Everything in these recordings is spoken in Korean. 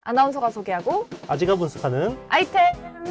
아나운서가 소개하고 아지가 분석하는 아이템.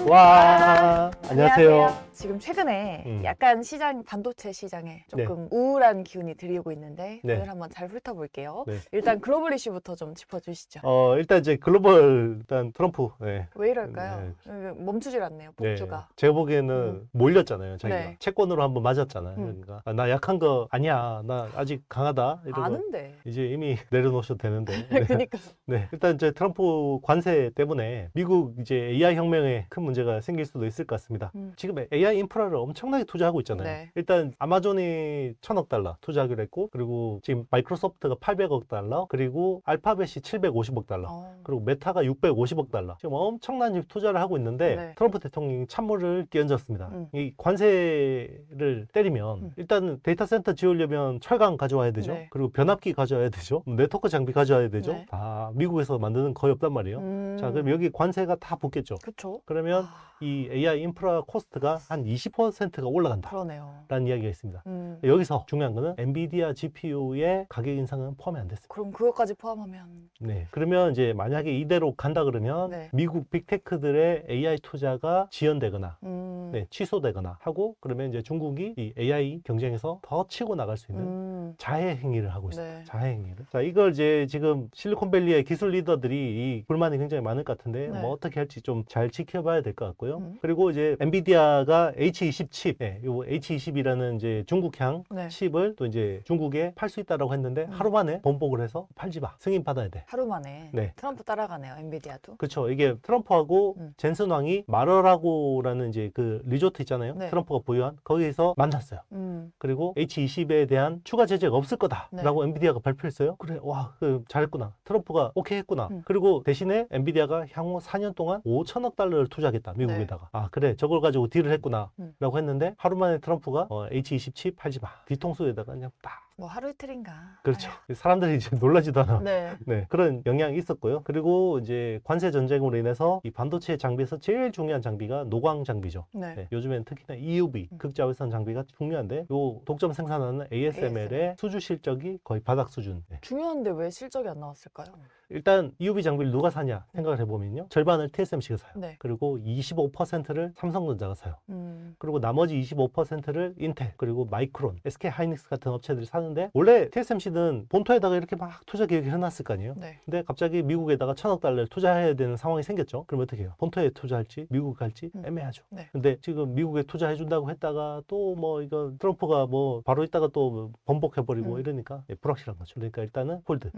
와 안녕하세요. 지금 최근에 음. 약간 반도체 시장에 조금 우울한 기운이 들리고 있는데 네. 오늘 한번 잘 훑어볼게요. 네. 일단 글로벌 이슈부터 좀 짚어주시죠. 일단 이제 글로벌 일단 트럼프 왜 이럴까요? 멈추질 않네요, 폭주가. 제가 보기에는 몰렸잖아요. 자기가 네. 채권으로 한번 맞았잖아요. 그러니까 나 약한 거 아니야. 나 아직 강하다. 이러고 아는데. 이제 이미 내려놓으셔도 되는데. 네. 그니까. 네. 일단 이제 트럼프 관세 때문에 미국 이제 AI 혁명에 큰 문제가 생길 수도 있을 것 같습니다. 지금 AI 인프라를 엄청나게 투자하고 있잖아요. 네. 일단 아마존이 1,000억 달러 투자하기로 했고, 그리고 지금 마이크로소프트가 800억 달러, 그리고 알파벳이 750억 달러, 그리고 메타가 650억 달러. 지금 엄청난 투자를 하고 있는데 네. 트럼프 대통령이 찬물을 끼얹었습니다. 이 관세를 때리면 일단 데이터 센터 지으려면 철강 가져와야 되죠. 네. 그리고 변압기 가져와야 되죠. 네트워크 장비 가져와야 되죠. 네. 다 미국에서 만드는 거의 없단 말이에요. 자, 그럼 여기 관세가 다 붙겠죠. 그쵸. 그러면 이 AI 인프라 코스트가 한 20%가 올라간다. 그러네요. 라는 이야기가 있습니다. 여기서 중요한 거는 엔비디아 GPU의 가격 인상은 포함이 안 됐습니다. 그럼 그것까지 포함하면 네. 그러면 이제 만약에 이대로 간다 그러면 네. 미국 빅테크들의 AI 투자가 지연되거나 네. 취소되거나 하고, 그러면 이제 중국이 이 AI 경쟁에서 더 치고 나갈 수 있는 자해 행위를 하고 있습니다. 네. 자해 행위를. 자, 이걸 이제 지금 실리콘밸리의 기술 리더들이 이 불만이 굉장히 많을 것 같은데 네. 뭐 어떻게 할지 좀 잘 지켜봐야 될 것 같고요. 그리고 이제 엔비디아가 H20 칩, 요 H20이라는 이제 중국향 네. 칩을 또 이제 중국에 팔 수 있다라고 했는데 하루 만에 번복을 해서 팔지 마. 승인 받아야 돼. 하루 만에 네. 트럼프 따라가네요, 엔비디아도. 그렇죠. 이게 트럼프하고 젠슨 왕이 마러라고라는 이제 그 리조트 있잖아요. 네. 트럼프가 보유한 거기에서 만났어요. 그리고 H20에 대한 추가 제재가 없을 거다라고 엔비디아가 발표했어요. 그래, 와, 잘했구나. 트럼프가 오케이 했구나. 그리고 대신에 엔비디아가 향후 4년 동안 5천억 달러를 투자하겠다, 미국에다가. 아, 그래, 저걸 가지고 딜을 했구나라고 했는데 하루 만에 트럼프가 H20 칩 팔지 마. 뒤통수에다가 그냥 딱. 뭐 하루 이틀인가. 그렇죠. 사람들이 이제 놀라지도 않아. 네. 네, 그런 영향이 있었고요. 그리고 이제 관세 전쟁으로 인해서 이 반도체 장비에서 제일 중요한 장비가 노광 장비죠. 네. 네, 요즘엔 특히나 EUV, 극자외선 장비가 중요한데, 요 독점 생산하는 ASML의 수주 실적이 거의 바닥 수준. 네. 중요한데 왜 실적이 안 나왔을까요? 일단 EUV 장비를 누가 사냐 생각을 해보면요, 절반을 TSMC가 사요. 네. 그리고 25%를 삼성전자가 사요. 그리고 나머지 25%를 인텔, 그리고 마이크론, SK 하이닉스 같은 업체들이 사는데, 원래 TSMC는 본토에다가 이렇게 막 투자 계획을 해놨을 거 아니에요. 네. 근데 갑자기 미국에다가 1,000억 달러를 투자해야 되는 상황이 생겼죠. 그럼 어떻게 해요? 본토에 투자할지 미국 갈지 애매하죠. 네. 근데 지금 미국에 투자해준다고 했다가 또 뭐 이거 트럼프가 뭐 바로 있다가 또 번복해버리고 이러니까 불확실한 거죠. 그러니까 일단은 홀드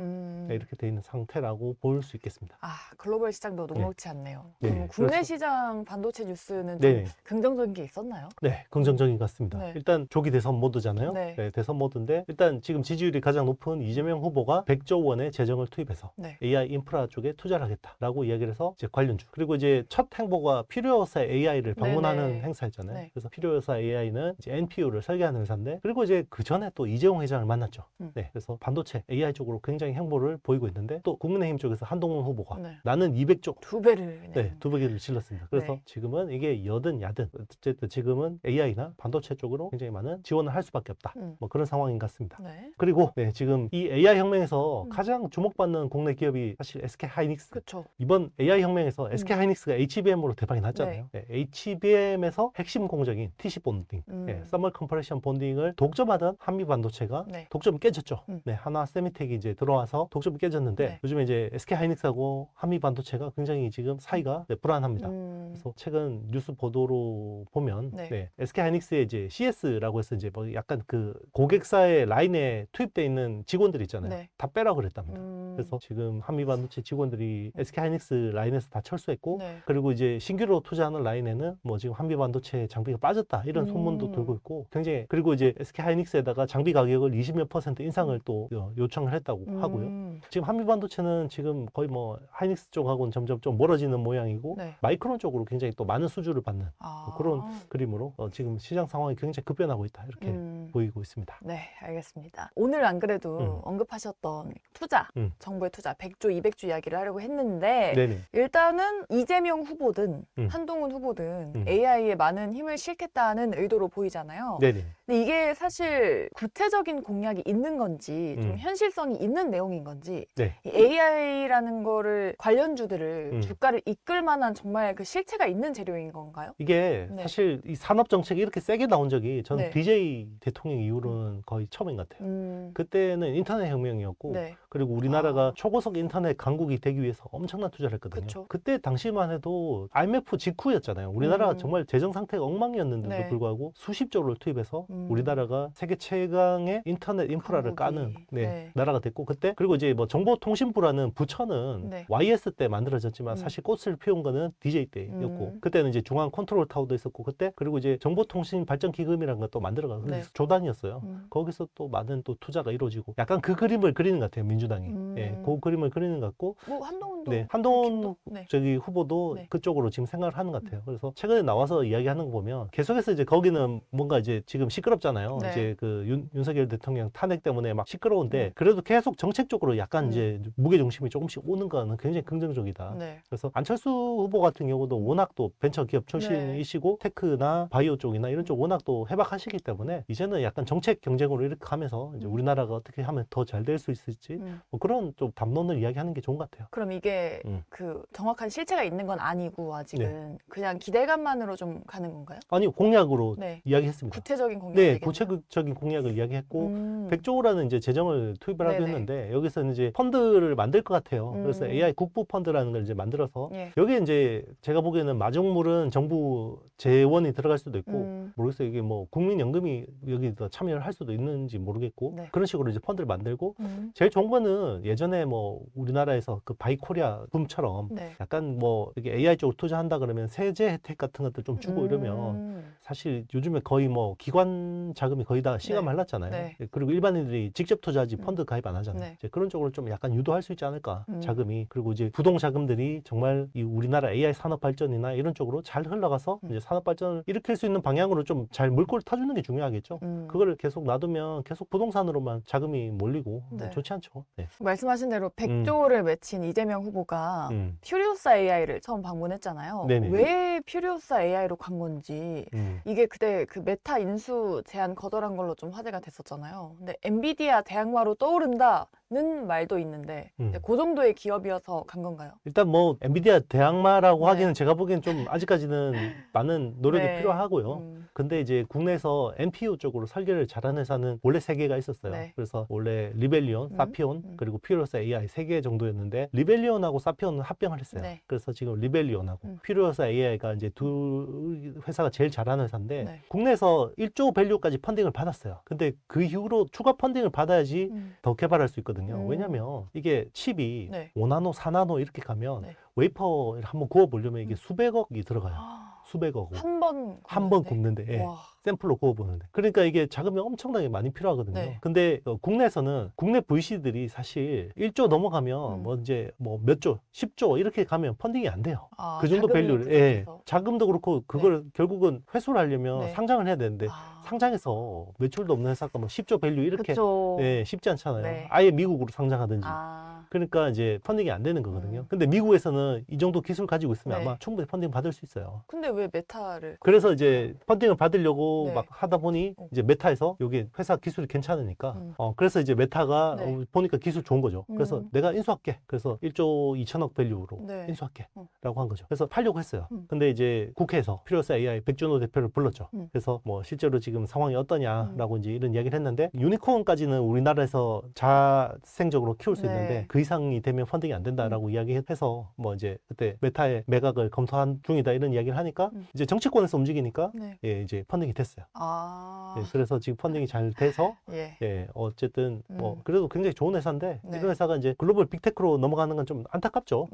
이렇게 돼 있는 상태라고 볼 수 있겠습니다. 아, 글로벌 시장도 녹록지 않네요. 네. 그럼 국내 그렇죠. 시장 반도체 뉴스는 좀 네. 긍정적인 게 있었나요? 네, 긍정적인 것 같습니다. 네. 일단 조기 대선 모드잖아요. 네. 네, 대선 모드인데 일단 지금 지지율이 가장 높은 이재명 후보가 100조 원의 재정을 투입해서 네. AI 인프라 쪽에 투자를 하겠다라고 이야기를 해서 이제 관련주, 그리고 이제 첫 행보가 필요여사 AI를 방문하는 네네. 행사였잖아요. 네. 그래서 필요여사 AI는 이제 NPU를 설계하는 회사인데, 그리고 이제 그 전에 또 이재용 회장을 만났죠. 네, 그래서 반도체 AI 쪽으로 굉장히 행보를 보이고 있는데, 또 국민의힘 쪽에서 한동훈 후보가 네. 나는 200조, 두 배를. 네, 2배를 질렀습니다. 그래서 네. 지금은 이게 여든 야든 어쨌든 지금은 AI나 반도체 쪽으로 굉장히 많은 지원을 할 수밖에 없다. 뭐 그런 상황인 것 같습니다. 네. 그리고 네, 지금 이 AI 혁명에서 가장 주목받는 국내 기업이 사실 SK 하이닉스. 그렇죠. 이번 AI 혁명에서 SK 하이닉스가 HBM으로 대박이 났잖아요. 네, HBM에서 핵심 공정인 TC 본딩, 서멀 컴프레션 본딩을 독점하던 한미 반도체가 독점이 깨졌죠. 네, 하나 세미텍이 이제 들어와서 독점이 깨졌는데 요즘에 이제 SK 하이닉스하고 한미 반도체가 굉장히 지금 사이가 불안합니다. 그래서 최근 뉴스 보도로 보면 SK 하이닉스의 이제 CS라고 해서 이제 뭐 약간 그 고객사의 라인에 투입되어 있는 직원들 있잖아요. 다 빼라고 그랬답니다. 그래서 지금 한미 반도체 직원들이 SK 하이닉스 라인에서 다 철수했고, 그리고 이제 신규로 투자하는 라인에는 뭐 지금 한미 반도체 장비가 빠졌다 이런 소문도 돌고 있고, 굉장히, 그리고 이제 SK 하이닉스에다가 장비 가격을 20몇 % 인상을 또 요청을 했다고 하고요. 지금 한미 반도체는 지금 거의 뭐 하이닉스 쪽하고는 점점 좀 멀어지는 모양이고, 마이크론 쪽으로 굉장히 또 많은 수주를 받는 뭐 그런 그림으로 지금 시장 상황이 굉장히 급변하고 있다 이렇게 보이고 있습니다. 네, 알겠습니다. 오늘 안 그래도 언급하셨던 투자, 정부의 투자 100조, 200조 이야기를 하려고 했는데 네네. 일단은 이재명 후보든 한동훈 후보든 AI에 많은 힘을 실겠다는 의도로 보이잖아요. 네네. 근데 근데 이게 사실 구체적인 공약이 있는 건지 좀 현실성이 있는 내용인 건지 네. 이 AI라는 거를 관련주들을 주가를 이끌 만한 정말 그 실체가 있는 재료인 건가요? 이게 네. 사실 이 산업 정책이 이렇게 세게 나온 적이 저는 네. DJ 대통령 이후로는 거의 처음인 것 같아요. 그때는 인터넷 혁명이었고 네. 그리고 우리나라가 초고속 인터넷 강국이 되기 위해서 엄청난 투자를 했거든요. 그쵸. 그때 당시만 해도 IMF 직후였잖아요. 우리나라가 정말 재정 상태가 엉망이었는데도 네. 불구하고 수십조를 투입해서 우리나라가 세계 최강의 인터넷 인프라를 까는 나라가 됐고 그때 그리고 이제 뭐 정보통신부라는 부처는 YS 때 만들어졌지만 사실 꽃을 피운 거는 DJ 때였고 그때는 이제 중앙 컨트롤 타워도 있었고 그때 그리고 이제 정보통신 발전 기금이라는 것도 만들어가고 조단이었어요. 거기서 또 많은 또 투자가 이루어지고 약간 그 그림을 그리는 것 같아요. 민주당이. 예, 그 그림을 그리는 것 같고 뭐 한동훈도 한동훈 저기 후보도 그쪽으로 지금 생각을 하는 것 같아요. 그래서 최근에 나와서 이야기하는 거 보면 계속해서 이제 거기는 뭔가 이제 지금 시끄럽잖아요. 이제 그 윤석열 대통령 탄핵 때문에 막 시끄러운데 그래도 계속 정책적으로 약간 이제 무게 중심이 조금씩 오는 거는 굉장히 긍정적이다. 그래서 안철수 후보 같은 경우도 워낙 또 벤처 기업 출신이시고 테크나 바이오 쪽이나 이런 쪽 워낙 또 해박하시기 때문에 이제는 약간 정책 경쟁으로 이렇게 가면서 이제 우리나라가 어떻게 하면 더 잘 될 수 있을지 뭐 그런 좀 담론을 이야기하는 게 좋은 것 같아요. 그럼 이게 그 정확한 실체가 있는 건 아니고 아직은 그냥 기대감만으로 좀 가는 건가요? 아니 공약으로 이야기했습니다. 구체적인 공약. 네, 구체적인 공약을 이야기했고 100조라는 이제 재정을 투입을 하기로 했는데 여기서 이제 펀드를 만들 것 같아요. 그래서 AI 국부 펀드라는 걸 이제 만들어서 여기에 이제 제가 보기에는 마중물은 정부 재원이 들어갈 수도 있고 모르겠어요. 이게 뭐 국민연금이 여기다 참여를 할 수도 있는지 모르겠고 그런 식으로 이제 펀드를 만들고 제일 좋은 거는 예전에 뭐 우리나라에서 그 바이코리아 붐처럼 약간 뭐 이게 AI 쪽으로 투자한다 그러면 세제 혜택 같은 것들 좀 주고 이러면 사실 요즘에 거의 뭐 기관 자금이 거의 다 씨가 말랐잖아요. 그리고 일반인들이 직접 투자하지 펀드 가입 안 하잖아요. 이제 그런 쪽으로 좀 약간 유도할 수 있지 않을까 자금이. 그리고 이제 부동 자금들이 정말 이 우리나라 AI 산업 발전이나 이런 쪽으로 잘 흘러가서 이제 산업 발전을 일으킬 수 있는 방향으로 좀 잘 물꼬를 타주는 게 중요하겠죠. 그거를 계속 놔두면 계속 부동산으로만 자금이 몰리고 좋지 않죠. 말씀하신 대로 100조를 맺힌 이재명 후보가 퓨리오사 AI를 처음 방문했잖아요. 왜 퓨리오사 AI로 간 건지 이게 그때 그 메타 인수 제한 거절한 걸로 좀 화제가 됐었잖아요. 근데 엔비디아 대항마로 떠오른다는 말도 있는데 그 정도의 기업이어서 간 건가요? 일단 뭐 엔비디아 대항마라고 하기는 제가 보기엔 좀 아직까지는 많은 노력이 필요하고요. 근데 이제 국내에서 NPU 쪽으로 설계를 잘하는 회사는 원래 3개가 있었어요. 그래서 원래 리벨리온, 사피온 그리고 퓨리오사 AI 3개 정도였는데 리벨리온하고 사피온은 합병을 했어요. 그래서 지금 리벨리온하고 퓨리오사 AI가 이제 두 회사가 제일 잘하는 회사인데 국내에서 1조 밸류까지 펀딩을 받았어요. 근데 그 이후로 추가 펀딩을 받아야지 더 개발할 수 있거든요. 왜냐면 이게 칩이 5나노, 4나노 이렇게 가면 웨이퍼를 한번 구워보려면 이게 수백억이 들어가요. 수백억. 한 번 굽는데. 샘플로 구워보는데. 그러니까 이게 자금이 엄청나게 많이 필요하거든요. 근데 국내에서는 국내 VC들이 사실 1조 넘어가면 뭐 이제 뭐 몇 조, 10조 이렇게 가면 펀딩이 안 돼요. 그 정도 밸류를. 자금도 그렇고 그걸 결국은 회수를 하려면 상장을 해야 되는데 상장해서 매출도 없는 회사가 뭐 10조 밸류 이렇게 쉽지 않잖아요. 아예 미국으로 상장하든지. 그러니까 이제 펀딩이 안 되는 거거든요. 근데 미국에서는 이 정도 기술 가지고 있으면 아마 충분히 펀딩 받을 수 있어요. 근데 왜 메타를? 그래서 이제 펀딩을 받으려고 막 하다 보니 이제 메타에서 여기 회사 기술이 괜찮으니까 그래서 이제 메타가 보니까 기술 좋은 거죠. 그래서 내가 인수할게. 그래서 1조 2천억 밸류로 인수할게 라고 한 거죠. 그래서 팔려고 했어요. 근데 이제 국회에서 퓨리오사 AI 백준호 대표를 불렀죠. 그래서 뭐 실제로 지금 상황이 어떠냐라고 이제 이런 이야기를 했는데 유니콘까지는 우리나라에서 자생적으로 키울 수 있는데 그 이상이 되면 펀딩이 안 된다라고 이야기해서 뭐 이제 그때 메타의 매각을 검토한 중이다 이런 이야기를 하니까 이제 정치권에서 움직이니까 이제 펀딩이 됐어요. 그래서 지금 펀딩이 잘 돼서 어쨌든 뭐 그래도 굉장히 좋은 회사인데 이런 회사가 이제 글로벌 빅테크로 넘어가는 건 좀 안타깝죠.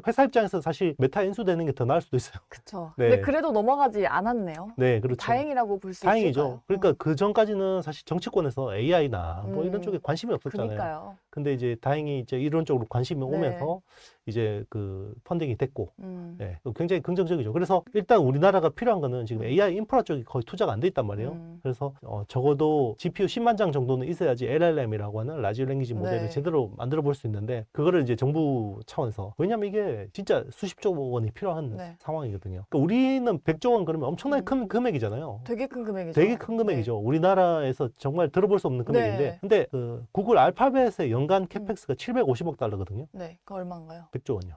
회사 입장에서 사실 메타 인수되는 게 더 나을 수도 있어요. 그렇죠. 근데 그래도 넘어가지 않았네요. 네, 그렇죠. 다행이라고 볼 수 다행이죠. 있을까요? 그러니까 그 전까지는 사실 정치권에서 AI나 뭐 이런 쪽에 관심이 없었잖아요. 그러니까요. 근데 이제 다행히 이제 이론적으로 관심이 오면서 이제 그 펀딩이 됐고, 네, 굉장히 긍정적이죠. 그래서 일단 우리나라가 필요한 거는 지금 AI 인프라 쪽이 거의 투자가 안 돼 있단 말이에요. 그래서 적어도 GPU 10만 장 정도는 있어야지 LLM이라고 하는 라지 랭귀지 모델을 제대로 만들어 볼 수 있는데, 그거를 이제 정부 차원에서, 왜냐면 이게 진짜 수십조 원이 필요한 상황이거든요. 그러니까 우리는 100조 원 그러면 엄청나게 큰 금액이잖아요. 되게 큰 금액이죠. 되게 큰 금액이죠. 우리나라에서 정말 들어볼 수 없는 금액인데, 근데 그 구글 알파벳의 연간 캐펙스가 750억 달러거든요. 네, 그 얼마인가요? 100조 원이요.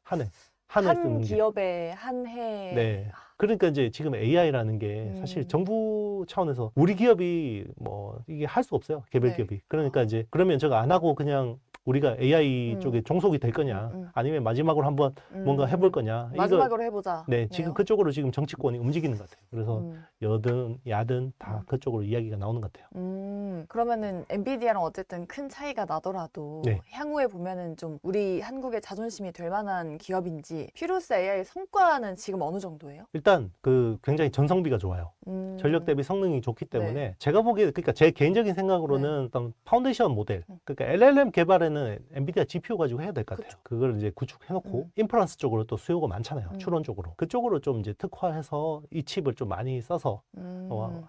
한 해. 한 기업에 한 해. 네. 그러니까 이제 지금 AI라는 게 사실 정부 차원에서 우리 기업이 뭐 이게 할 수 없어요. 개별 기업이. 그러니까 이제 그러면 제가 안 하고 그냥 우리가 AI 쪽에 종속이 될 거냐, 아니면 마지막으로 한번 뭔가 해볼 거냐. 마지막으로 해보자. 네, 지금 그쪽으로 지금 정치권이 움직이는 것 같아요. 그래서 여든 야든 다 그쪽으로 이야기가 나오는 것 같아요. 그러면은 엔비디아랑 어쨌든 큰 차이가 나더라도 향후에 보면은 좀 우리 한국의 자존심이 될 만한 기업인지, 퓨리오사 AI 성과는 지금 어느 정도예요? 일단 그 굉장히 전성비가 좋아요. 전력 대비 성능이 좋기 때문에 제가 보기에, 그러니까 제 개인적인 생각으로는 어떤 파운데이션 모델, 그러니까 LLM 개발에는 엔비디아 GPU 가지고 해야 될 것 같아요. 그걸 이제 구축해놓고 인퍼런스 쪽으로 또 수요가 많잖아요. 추론 쪽으로. 그쪽으로 좀 이제 특화해서 이 칩을 좀 많이 써서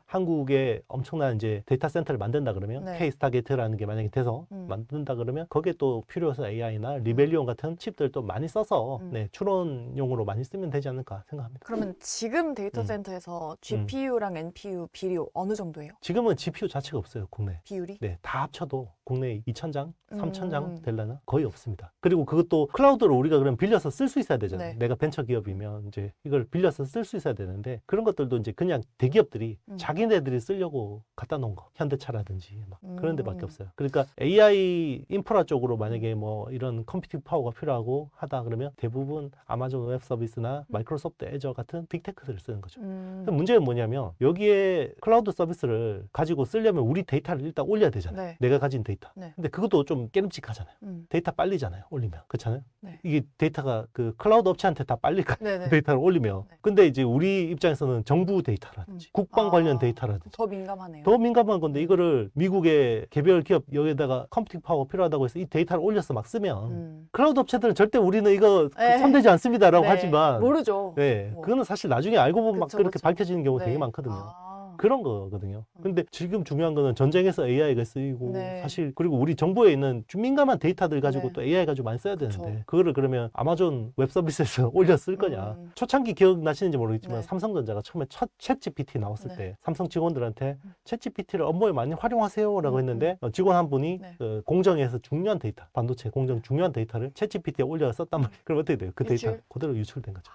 한국에 엄청난 이제 데이터 센터를 만든다 그러면 K-스타게이트라는 게 만약에 돼서 만든다 그러면 거기에 또 퓨리오사 AI나 리벨리온 같은 칩들 또 많이 써서 추론용으로 많이 쓰면 되지 않을까 생각합니다. 그러면 지금 데이터 센터에서 GPU랑 NPU 비리 어느 정도예요? 지금은 GPU 자체가 없어요, 국내. 비율이? 네, 다 합쳐도 국내에 2,000장, 3,000장 되려나? 거의 없습니다. 그리고 그것도 클라우드로 우리가 그럼 빌려서 쓸 수 있어야 되잖아요. 내가 벤처 기업이면 이제 이걸 빌려서 쓸 수 있어야 되는데, 그런 것들도 이제 그냥 대기업들이 자기네들이 쓰려고 갖다 놓은 거, 현대차라든지 막 그런 데밖에 없어요. 그러니까 AI 인프라 쪽으로 만약에 뭐 이런 컴퓨팅 파워가 필요하고 하다 그러면 대부분 아마존 웹 서비스나 마이크로소프트 애저 같은 빅테크들을 쓰는 거죠. 문제는 뭐냐면 여기에 클라우드 서비스를 가지고 쓰려면 우리 데이터를 일단 올려야 되잖아요. 내가 가진 데이터. 근데 그것도 좀 깨름직하잖아요. 데이터 빨리잖아요, 올리면. 그렇잖아요? 이게 데이터가 그 클라우드 업체한테 다 빨릴 거 데이터를 올리면. 근데 이제 우리 입장에서는 정부 데이터라든지 국방 관련 데이터라든지 더 민감하네요. 더 민감한 건데, 이거를 미국의 개별 기업 여기에다가 컴퓨팅 파워 필요하다고 해서 이 데이터를 올려서 막 쓰면 클라우드 업체들은 절대 우리는 이거 손대지 않습니다라고 하지만 모르죠. 그거는 사실 나중에 알고 보면 막 그렇게 밝혀지는 경우가 되게 많거든요. 그런 거거든요. 근데 지금 중요한 거는 전쟁에서 AI가 쓰이고 사실, 그리고 우리 정보에 있는 좀 민감한 데이터들 가지고 또 AI 가지고 많이 써야 되는데, 그거를 그러면 아마존 웹 서비스에서 올려 쓸 거냐. 초창기 기억나시는지 모르겠지만 삼성전자가 처음에 첫 챗GPT 나왔을 때 삼성 직원들한테 챗GPT를 업무에 많이 활용하세요 라고 했는데, 직원 한 분이 그 공정에서 중요한 데이터, 반도체 공정 중요한 데이터를 챗GPT에 올려 썼단 말이에요. 그럼 어떻게 돼요? 그 데이터 그대로 유출된 거죠.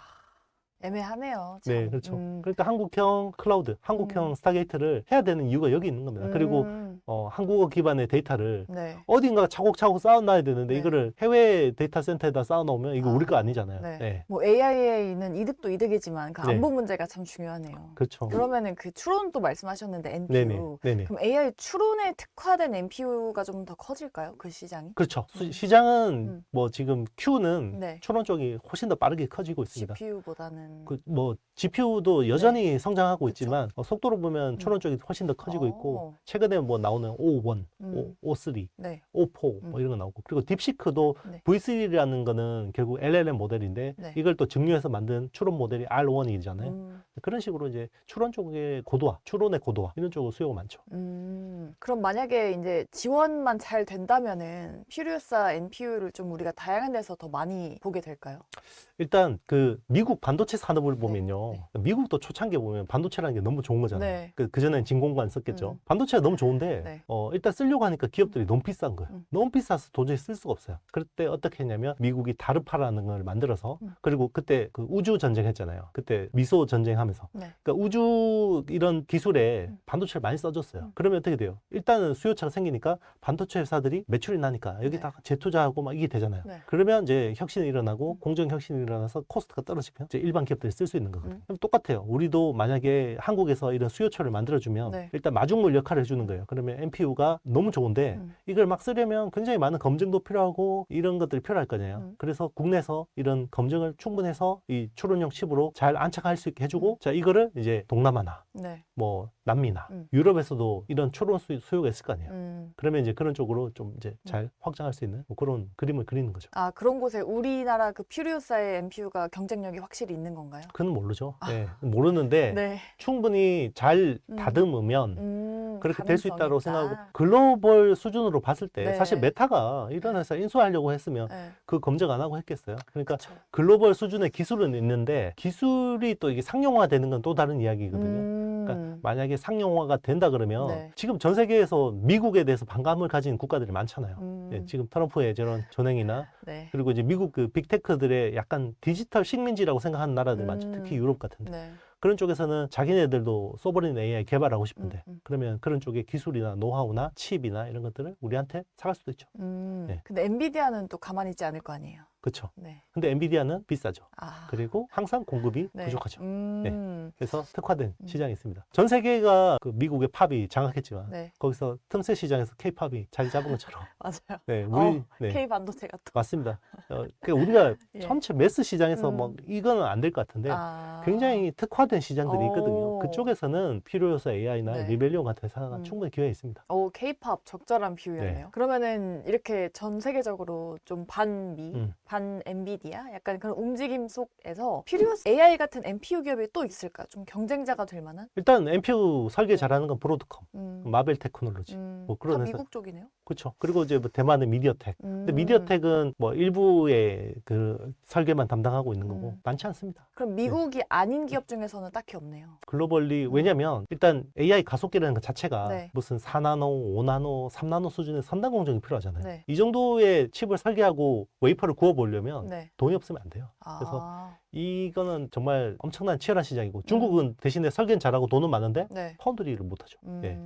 애매하네요. 참. 네, 그렇죠. 그러니까 한국형 클라우드, 한국형 스타게이트를 해야 되는 이유가 여기 있는 겁니다. 그리고 한국어 기반의 데이터를 어딘가 차곡차곡 쌓아놔야 되는데 이거를 해외 데이터 센터에다 쌓아놓으면 이거 우리 거 아니잖아요. 뭐 AI에 있는 이득도 이득이지만 그 안보 문제가 참 중요하네요. 그렇죠. 그러면은 그 추론도 말씀하셨는데 NPU. 그럼 AI 추론에 특화된 NPU가 좀 더 커질까요? 그 시장이? 그렇죠. 시장은 뭐 지금 Q는 추론 쪽이 훨씬 더 빠르게 커지고 있습니다. GPU보다는 뭐 GPU도 여전히 성장하고 있지만 속도로 보면 추론 쪽이 훨씬 더 커지고 있고, 최근에 뭐 나오는 O1, O3, O4 뭐 이런 거 나오고, 그리고 딥시크도 V3라는 거는 결국 LLM 모델인데 이걸 또 증류해서 만든 추론 모델이 R1이잖아요. 그런 식으로 이제 추론 쪽의 고도화, 추론의 고도화 이런 쪽으로 수요가 많죠. 그럼 만약에 이제 지원만 잘 된다면은 퓨리오사 NPU를 좀 우리가 다양한 데서 더 많이 보게 될까요? 일단 그 미국 반도체 산업을 보면요. 미국도 초창기에 보면 반도체라는 게 너무 좋은 거잖아요. 그전에는 진공관 썼겠죠. 반도체가 너무 좋은데 일단 쓰려고 하니까 기업들이 너무 비싼 거예요. 너무 비싸서 도저히 쓸 수가 없어요. 그럴 때 어떻게 했냐면 미국이 다르파라는 걸 만들어서, 그리고 그때 그 우주 전쟁 했잖아요. 그때 미소 전쟁하면서. 그러니까 우주 이런 기술에 반도체를 많이 써줬어요. 그러면 어떻게 돼요? 일단은 수요차가 생기니까 반도체 회사들이 매출이 나니까 여기다가 재투자하고 막 이게 되잖아요. 그러면 이제 혁신이 일어나고 공정 혁신이 일어나서 코스트가 떨어지면 이제 일반 기업들이 쓸 수 있는 거거든요. 그럼 똑같아요. 우리도 만약에 한국에서 이런 수요처를 만들어주면 일단 마중물 역할을 해주는 거예요. 그러면 NPU가 너무 좋은데 이걸 막 쓰려면 굉장히 많은 검증도 필요하고 이런 것들이 필요할 거잖아요. 그래서 국내에서 이런 검증을 충분해서 이 추론형 칩으로 잘 안착할 수 있게 해주고 그리고 자 이거를 이제 동남아나 네. 뭐 남미나 유럽에서도 이런 초론 수요가 있을 거 아니에요. 그러면 이제 그런 쪽으로 좀 이제 잘 확장할 수 있는 뭐 그런 그림을 그리는 거죠. 아, 그런 곳에 우리나라 그 퓨리오사의 MPU가 경쟁력이 확실히 있는 건가요? 그건 모르죠. 네, 모르는데 네. 충분히 잘 다듬으면 그렇게 될 수 있다고 생각하고 글로벌 수준으로 봤을 때 네. 사실 메타가 이런 회사 인수하려고 했으면 그 검증 안 하고 했겠어요. 그러니까 그쵸. 글로벌 수준의 기술은 있는데 기술이 또 이게 상용화되는 건 또 다른 이야기거든요. 그러니까 만약에 상용화가 된다 그러면 지금 전 세계에서 미국에 대해서 반감을 가진 국가들이 많잖아요. 예, 지금 트럼프의 저런 전행이나 그리고 이제 미국 그 빅테크들의 약간 디지털 식민지라고 생각하는 나라들 많죠. 특히 유럽 같은데. 그런 쪽에서는 자기네들도 소버린 AI 개발하고 싶은데 그러면 그런 쪽의 기술이나 노하우나 칩이나 이런 것들을 우리한테 사갈 수도 있죠. 네. 근데 엔비디아는 또 가만히 있지 않을 거 아니에요. 그렇죠. 근데 엔비디아는 비싸죠. 그리고 항상 공급이 부족하죠. 그래서 특화된 시장이 있습니다. 전 세계가 그 미국의 팝이 장악했지만 거기서 틈새 시장에서 K-팝이 자리 잡은 것처럼. 맞아요. 네, 우리 K 반도체가 또 맞습니다. 그러니까 우리가 전체 매스 시장에서 뭐 이거는 안 될 것 같은데 굉장히 특화된 시장들이 있거든요. 그쪽에서는 퓨리오사 AI나 리벨리온 같은 회사가 충분히 기회가 있습니다. K-팝 적절한 비유였네요. 그러면은 이렇게 전 세계적으로 좀 반미, 반 엔비디아 약간 그런 움직임 속에서 퓨리오사 AI 같은 NPU 기업이 또 있을까? 좀 경쟁자가 될 만한? 일단 NPU 설계 잘하는 건 브로드컴, 마벨 테크놀로지 뭐 그런 다 회사. 미국 쪽이네요. 그렇죠. 그리고 이제 뭐 대만의 미디어텍. 근데 미디어텍은 뭐 일부의 그 설계만 담당하고 있는 거고 많지 않습니다. 그럼 미국이 아닌 기업 중에서는 딱히 없네요. 글로벌리 왜냐면 일단 AI 가속기라는 것 자체가 무슨 4나노, 5나노, 3나노 수준의 선단 공정이 필요하잖아요. 이 정도의 칩을 설계하고 웨이퍼를 구워보려면 돈이 없으면 안 돼요. 그래서 이거는 정말 엄청난 치열한 시장이고 중국은 대신에 설계는 잘하고 돈은 많은데 파운드리를 못하죠.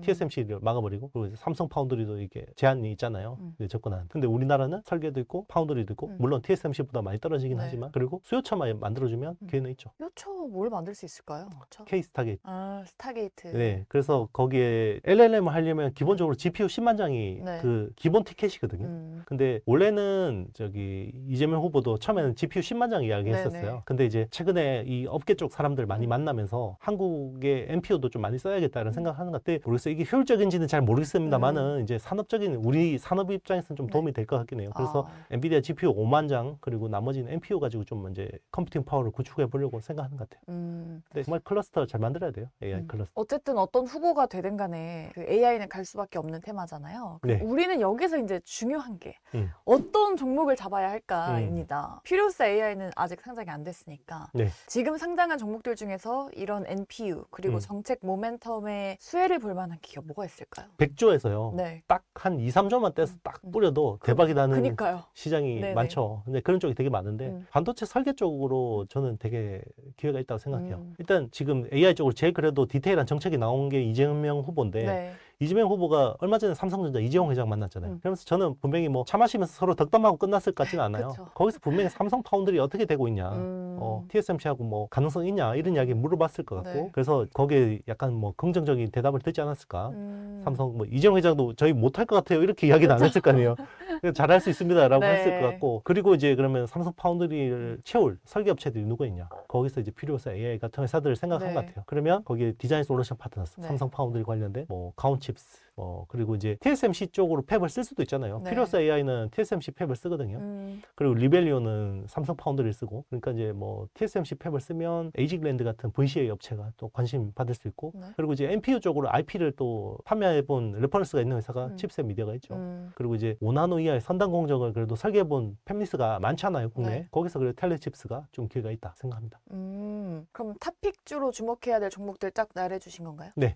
TSMC를 막아버리고 그리고 이제 삼성 파운드리도 이게 제한이 있잖아요. 접근하는. 근데 우리나라는 설계도 있고 파운드리도 있고 물론 TSMC보다 많이 떨어지긴 하지만 그리고 수요처만 만들어주면 기회는 있죠. 수요처 뭘 만들 수 있을까요? K-스타게이트. 스타게이트. 네, 그래서 거기에 LLM을 하려면 기본적으로 GPU 10만 장이 그 기본 티켓이거든요. 근데 원래는 저기 이재명 후보도 처음에는 GPU 10만 장 이야기했었어요. 근데 이제 최근에 이 업계 쪽 사람들 많이 만나면서 한국의 NPU도 좀 많이 써야겠다는 생각하는 것 같아. 모르겠어요. 이게 효율적인지는 잘 모르겠습니다만은 이제 산업적인 우리 산업 입장에서는 좀 도움이 될 것 같긴 해요. 그래서 엔비디아 GPU 5만 장 그리고 나머지는 NPU 가지고 좀 이제 컴퓨팅 파워를 구축해 보려고 생각하는 것 같아요. 근데 정말 클러스터 잘 만들어야 돼요. AI 클러스터. 어쨌든 어떤 후보가 되든 간에 그 AI는 갈 수밖에 없는 테마잖아요. 우리는 여기서 이제 중요한 게 어떤 종목을 잡아야 할까입니다. 퓨리오사 AI는 아직 상장이 안 됐으니까 지금 상장한 종목들 중에서 이런 NPU 그리고 정책 모멘텀의 수혜를 볼 만한 기업 뭐가 있을까요? 100조에서요. 딱 한 2, 3조만 떼서 딱 뿌려도 대박이 나는 그러니까요. 시장이 많죠. 근데 그런 쪽이 되게 많은데 반도체 설계 쪽으로 저는 되게 기회가 있다고 생각해요. 일단 지금 AI 쪽으로 제일 그래도 디테일한 정책이 나온 게 이재명 후보인데 이재명 후보가 얼마 전에 삼성전자 이재용 회장 만났잖아요. 그러면서 저는 분명히 뭐 차 마시면서 서로 덕담하고 끝났을 것 같지는 않아요. 거기서 분명히 삼성 파운드리 어떻게 되고 있냐, TSMC하고 뭐 가능성 있냐 이런 이야기 물어봤을 것 같고 그래서 거기에 약간 뭐 긍정적인 대답을 듣지 않았을까. 삼성 뭐 이재용 회장도 저희 못할 것 같아요 이렇게 이야기는 안 했을 거 아니에요. 잘할 수 있습니다라고 했을 것 같고 그리고 이제 그러면 삼성 파운드리를 채울 설계 업체들이 누가 있냐. 거기서 이제 퓨리오사 AI 같은 회사들을 생각한 것 같아요. 그러면 거기에 디자인 솔루션 파트너스, 삼성 파운드리 관련된 뭐 카운칩스 그리고 이제 TSMC 쪽으로 팹을 쓸 수도 있잖아요. 퓨리오사 AI는 TSMC 팹을 쓰거든요. 그리고 리벨리온은 삼성 파운드리를 쓰고 그러니까 이제 뭐 TSMC 팹을 쓰면 에이직랜드 같은 VCA 업체가 또 관심 받을 수 있고 그리고 이제 NPU 쪽으로 IP를 또 판매해본 레퍼런스가 있는 회사가 칩셋 미디어가 있죠. 그리고 이제 5나노 이하의 선단 공정을 그래도 설계해본 팹리스가 많잖아요, 국내에. 거기서 그래도 텔레칩스가 좀 기회가 있다 생각합니다. 그럼 탑픽주로 주목해야 될 종목들 딱 나열해주신 건가요? 네.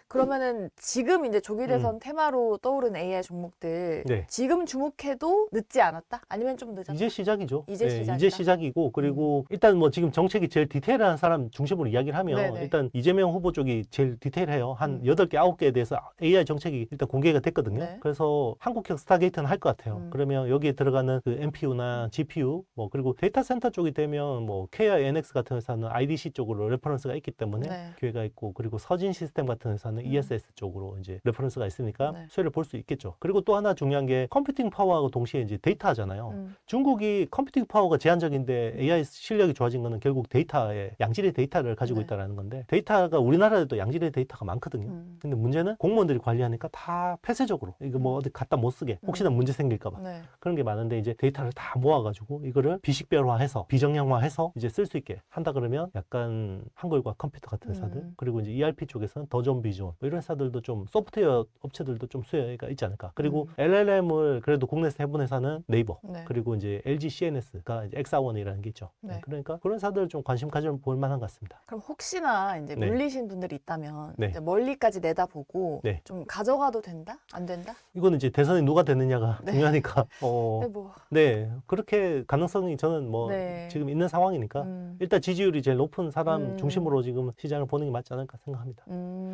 그러면은 지금 이제 조기 대선 테마로 떠오른 AI 종목들 지금 주목해도 늦지 않았다? 아니면 좀 늦었다? 이제 시작이죠. 이제 이제 시작이고 그리고 일단 뭐 지금 정책이 제일 디테일한 사람 중심으로 이야기를 하면 일단 이재명 후보 쪽이 제일 디테일해요. 한 8개, 9개에 대해서 AI 정책이 일단 공개가 됐거든요. 그래서 한국형 스타게이트는 할 것 같아요. 그러면 여기에 들어가는 그 NPU나 GPU 뭐 그리고 데이터 센터 쪽이 되면 뭐 KINX 같은 회사는 IDC 쪽으로 레퍼런스가 있기 때문에 기회가 있고 그리고 서진 사진 시스템 같은 회사는 ESS 쪽으로 이제 레퍼런스가 있으니까 수혜를 볼 수 있겠죠. 그리고 또 하나 중요한 게 컴퓨팅 파워하고 동시에 이제 데이터 하잖아요. 중국이 컴퓨팅 파워가 제한적인데 AI 실력이 좋아진 거는 결국 데이터의 양질의 데이터를 가지고 있다라는 건데, 데이터가 우리나라에도 양질의 데이터가 많거든요. 근데 문제는 공무원들이 관리하니까 다 폐쇄적으로 이거 뭐 어디 갖다 못 쓰게 혹시나 문제 생길까 봐 그런 게 많은데, 이제 데이터를 다 모아가지고 이거를 비식별화해서 비정형화해서 이제 쓸 수 있게 한다 그러면 약간 한글과 컴퓨터 같은 회사들, 그리고 이제 ERP 쪽에서는 더존 비존 뭐 이런 회사들도 좀, 소프트웨어 업체들도 좀 수혜가 있지 않을까. 그리고 LLM을 그래도 국내에서 해본 회사는 네이버, 그리고 이제 LG CNS가 이제 엑사원이라는 게 있죠. 그러니까 그런 회사들 좀 관심 가져볼 만한 것 같습니다. 그럼 혹시나 이제 물리신 분들이 있다면 이제 멀리까지 내다보고 좀 가져가도 된다? 안 된다? 이거는 이제 대선이 누가 되느냐가 중요하니까 그렇게 가능성이 저는 뭐 지금 있는 상황이니까 일단 지지율이 제일 높은 사람 중심으로 지금 시장을 보는 게 맞지 않을까 생각합니다.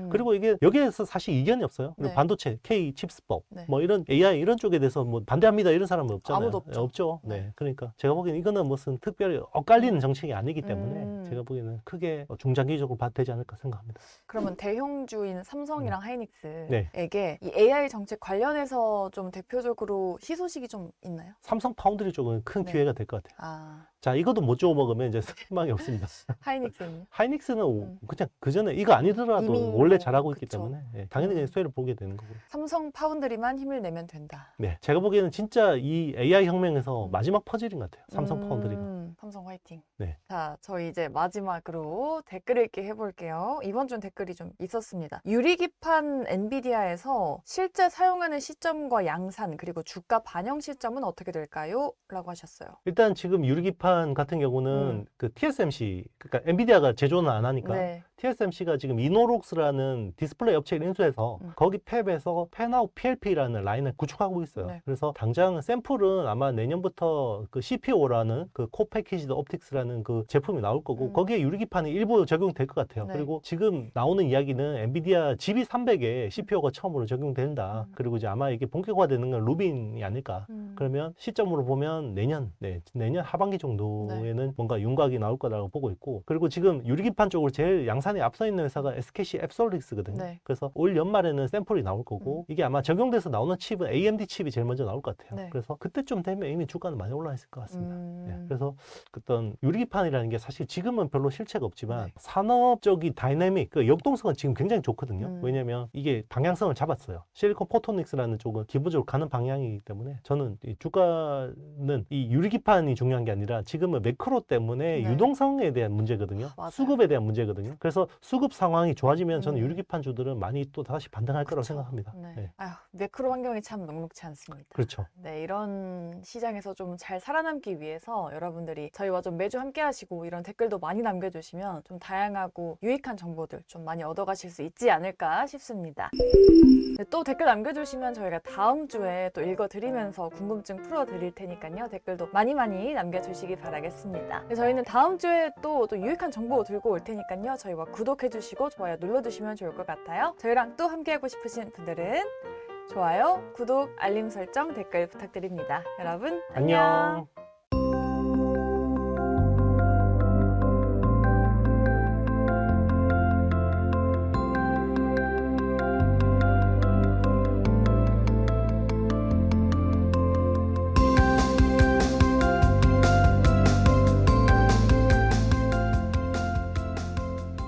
그리고 이게 여기에서 사실 이견이 없어요. 그리고 반도체, K 칩스법 뭐 이런 AI 이런 쪽에 대해서 뭐 반대합니다 이런 사람은 없잖아요. 아무도 없죠. 그러니까 제가 보기에는 이거는 무슨 특별히 엇갈리는 정책이 아니기 때문에 제가 보기에는 크게 중장기적으로 봐도 되지 않을까 생각합니다. 그러면 대형주인 삼성이랑 하이닉스에게 이 AI 정책 관련해서 좀 대표적으로 희소식이 좀 있나요? 삼성 파운드리 쪽은 큰 기회가 될 것 같아요. 자, 이것도 못 주워 먹으면 이제 희망이 없습니다. 하이닉스는요? 하이닉스는 그냥 그 전에 이거 아니더라도 원래 잘하고 있기 때문에 당연히 그냥 수혜를 보게 되는 거고요. 삼성 파운드리만 힘을 내면 된다. 네, 제가 보기에는 진짜 이 AI 혁명에서 마지막 퍼즐인 것 같아요. 삼성 파운드리가. 삼성 화이팅. 네. 자, 저희 이제 마지막으로 댓글 읽기 해볼게요. 이번 주 댓글이 좀 있었습니다. 유리기판 엔비디아에서 실제 사용하는 시점과 양산 그리고 주가 반영 시점은 어떻게 될까요? 라고 하셨어요. 일단 지금 유리기판 같은 경우는 그 TSMC, 그러니까 엔비디아가 제조는 안 하니까 TSMC가 지금 이노록스라는 디스플레이 업체를 인수해서 거기 팹에서 펜아웃 PLP라는 라인을 구축하고 있어요. 그래서 당장 샘플은 아마 내년부터 그 CPO라는 그 코패키지드 옵틱스라는 그 제품이 나올 거고 거기에 유리기판이 일부 적용될 것 같아요. 그리고 지금 나오는 이야기는 엔비디아 GB300에 CPO가 처음으로 적용된다. 그리고 이제 아마 이게 본격화되는 건 루빈이 아닐까. 그러면 시점으로 보면 내년 하반기 정도에는 뭔가 윤곽이 나올 거라고 보고 있고, 그리고 지금 유리기판 쪽으로 제일 양산에 앞서 있는 회사가 SKC 앱솔릭스거든요. 그래서 올 연말에는 샘플이 나올 거고 이게 아마 적용돼서 나오는 칩은 AMD 칩이 제일 먼저 나올 것 같아요. 그래서 그때쯤 되면 이미 주가는 많이 올라 있을 것 같습니다. 그래서 어떤 유리기판이라는 게 사실 지금은 별로 실체가 없지만 산업적인 다이내믹, 그 역동성은 지금 굉장히 좋거든요. 왜냐면 이게 방향성을 잡았어요. 실리콘 포토닉스라는 쪽은 기본적으로 가는 방향이기 때문에 저는 이 주가는 이 유리기판이 중요한 게 아니라 지금은 매크로 때문에 유동성에 대한 문제거든요. 수급에 대한 문제거든요. 그래서 수급 상황이 좋아지면 저는 유리기판 주들은 많이 또 다시 반등할 거라고 생각합니다. 아휴, 매크로 환경이 참 녹록지 않습니다. 그렇죠. 이런 시장에서 좀 잘 살아남기 위해서 여러분들이 저희와 좀 매주 함께 하시고 이런 댓글도 많이 남겨주시면 좀 다양하고 유익한 정보들 좀 많이 얻어가실 수 있지 않을까 싶습니다. 또 댓글 남겨주시면 저희가 다음 주에 또 읽어드리면서 궁금증 풀어드릴 테니까요. 댓글도 많이 남겨주시기 바라겠습니다. 저희는 다음 주에 또 유익한 정보 들고 올 테니까요. 저희와 구독해주시고 좋아요 눌러주시면 좋을 것 같아요. 저희랑 또 함께하고 싶으신 분들은 좋아요, 구독, 알림 설정, 댓글 부탁드립니다. 여러분 안녕.